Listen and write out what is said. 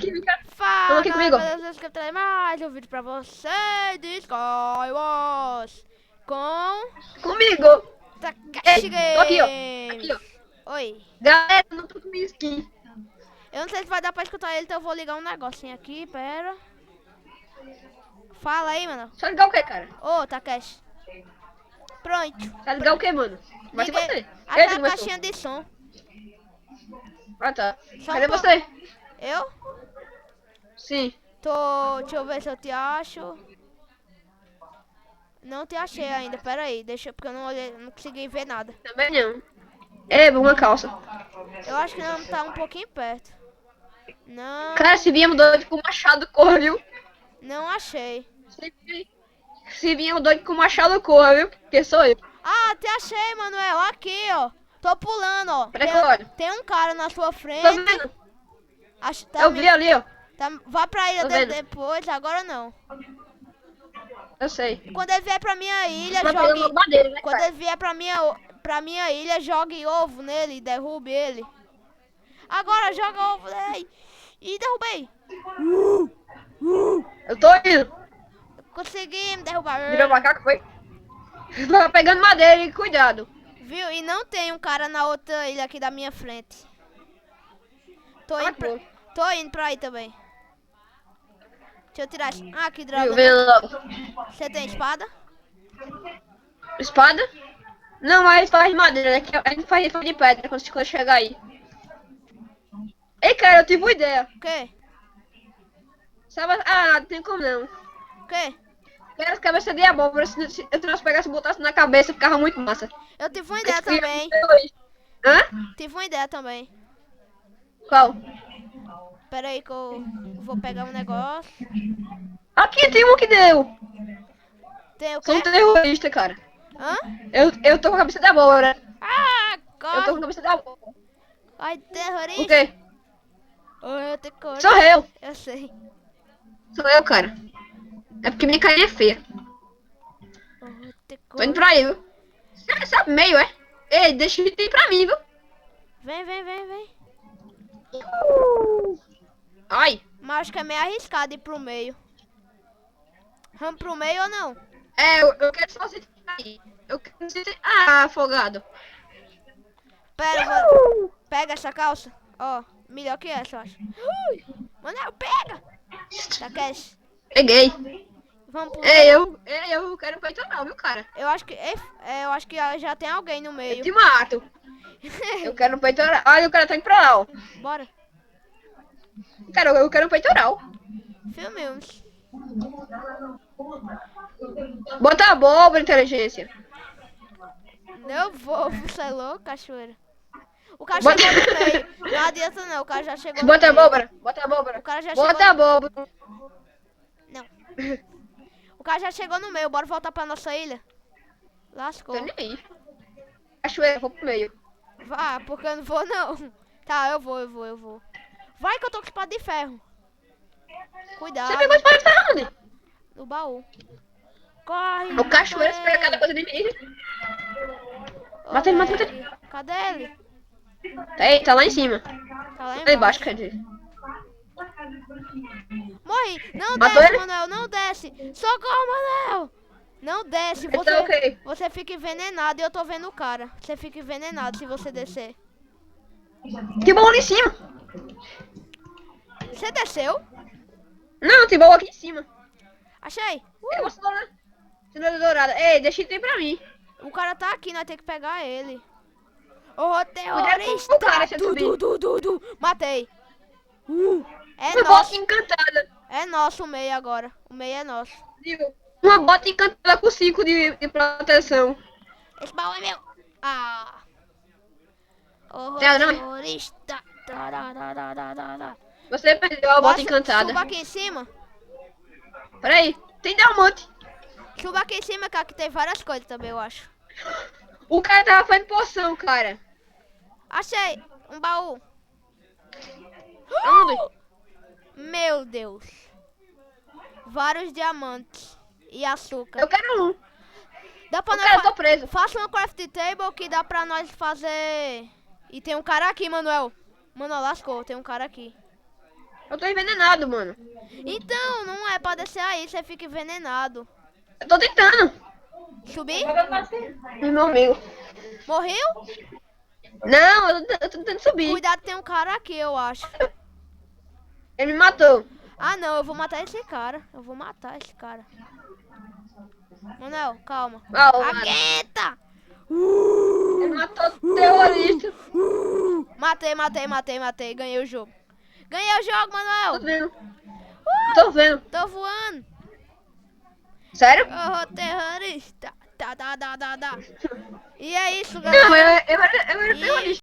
aqui, cara. Vamos Fala aqui galera, comigo. beleza? Eu trazer mais um vídeo pra você de Skywars com Comigo. Takashi Ei, tô aqui, ó. Aqui, ó. Games. Oi. Galera, não tô com minha skin. Eu não sei se vai dar pra escutar ele, então eu vou ligar um negocinho aqui, pera. Fala aí, mano. Só ligar o quê, cara? Ô, Takashi. Pronto. Só ligar o quê, mano? Vai ser Liguei você. Eita, aquela começou. caixinha de som. Ah, tá. Só um Cadê pouco. você? Eu? Sim. Deixa eu ver se eu te acho. Não te achei ainda, pera aí. Porque eu não olhei, não consegui ver nada. Também não. É, uma calça. Eu acho que não tá um pouquinho perto. Cara, Não, se viemos doido com o machado, corra, viu? não achei. Se viemos doido com o machado, corra, viu? Porque sou eu. Ah, te achei, Manuel. Aqui, ó. Tô pulando, ó. Peraí que eu olho. Tem um cara na sua Tô frente. vendo. Tá, Eu vi ali, ó. vá pra ilha Tô vendo. depois, agora não. Eu sei. Quando ele vier pra minha ilha, Vai pegando jogue. madeira, né, Quando cara? ele vier pra minha ilha, jogue ovo nele e derrube ele. Agora joga ovo nele. E derrubei. Eu tô indo. Consegui me derrubar. Virou macaco, foi? Vai pegando madeira e cuidado. Viu? E não tem um cara na outra ilha aqui da minha frente. Tô indo pra, bom. tô indo pra aí também. Deixa eu tirar. Ah, que Viu? droga. Vem logo. Você tem espada? Espada? Não, mas faz de madeira, né? Que a gente faz de pedra quando chegar aí. Ei, cara, eu tive uma ideia. O quê? Sabe? Ah, não tem como não. O quê? Quero as cabeças de abóbora. Se eu nós pegasse e botasse na cabeça, ficava muito massa. Eu tive uma ideia também. Hã? Tive uma ideia também. Qual? Pera aí que eu vou pegar um negócio. Aqui tem um que deu. Tem o Sou quê? um terrorista, cara. Hã? Eu tô com a cabeça de abóbora. Ah, Eu tô com a corre. cabeça de abóbora. Ai, O terrorista. quê? Oh, eu tenho que correr. Sou eu. Eu sei. Sou eu, cara. É porque minha carinha é feia. Oh, eu tenho que Tô indo correr. pra aí, viu? Você sabe meio, é? Ei, deixa o item aí pra mim, viu? Vem, vem, vem, vem. Ai. Mas acho que é meio arriscado ir pro meio. Vamos pro meio ou não? É, eu quero só você aí. Eu quero você... Ah, afogado. Pera, pega essa calça. Ó, melhor que essa, eu acho. Manel, pega! Takeshi, Peguei. vamos pro Ei, meio? eu quero peitoral, viu, cara? Eu acho que já tem alguém no Eu meio. te mato. Eu quero peitoral. Olha, o cara tá indo pra lá, ó. Bora. Cara, eu quero peitoral. Filmemos. Bota a abóbora, inteligência. Eu vou, você é louco, cachoeira. O cara Bota- chegou no meio. Não adianta não, o cara já chegou no Bota a meio. abóbora. Bota a abóbora. O cara já Bota a chegou abóbora. Não. O cara já chegou no meio, bora voltar pra nossa ilha. Lascou. Tô nem aí. Cachoeira, eu vou pro meio. Vá, porque eu não vou não. Tá, eu vou. Vai que eu tô com espada de ferro. Cuidado. Você pegou a espada de ferro onde? No baú. Corre. O cachoeira mata espera cada ele. coisa de mim. Ô, Mata ele, mata lag. ele. Cadê ele? Ei, tá lá em cima. Tá lá Lá embaixo, embaixo. quer dizer. Morri. Não Matou desce, ele? Manuel. Não desce. Socorro, Manuel. Não desce. Ele tá ok. Você fica envenenado e eu tô vendo o cara. Você fica envenenado se você descer. Tem baú ali em cima. Você desceu? Não, tem baú aqui em cima. Achei. Eu vou cenoura dourada. Ei, deixa ele pra mim. O cara tá aqui, nós temos que pegar ele. Ô, Cuidado terrorista! com o cara, se ele subir. Matei. É Uma nosso. bota encantada. É nosso o meio agora. O meio é nosso. Viu? Uma bota encantada com 5 de proteção. Esse baú é meu. Ah. Ô, Tem não, é? terrorista. Você perdeu a bota Bora, encantada. Suba aqui em cima. Peraí, tem diamante. Suba aqui em cima, que aqui tem várias coisas também, eu acho. O cara tava fazendo poção, cara. Achei. Um baú. Onde? Meu Deus. Vários diamantes. E açúcar. Eu quero um. Dá pra O nós cara, eu tô preso. Faça uma craft table que dá pra nós fazer. E tem um cara aqui, Manuel. Manuel, lascou, tem um cara aqui. Eu tô envenenado, mano. Então, não é pra descer aí, você fica envenenado. Eu tô tentando. Subir? Meu amigo. Morreu? Não, eu tô tentando subir. Cuidado, tem um cara aqui, eu acho. Ele me matou. Ah, não, eu vou matar esse cara. Eu vou matar esse cara. Manel, calma. Ah, mano. Aguenta! Ele matou o terrorista. Matei. Ganhei o jogo. Ganhei o jogo, Tô Manuel! vendo. Tô vendo. Tô voando. Sério? Oh, terrorista. Tá. E é isso, Não, galera. eu era terrorista.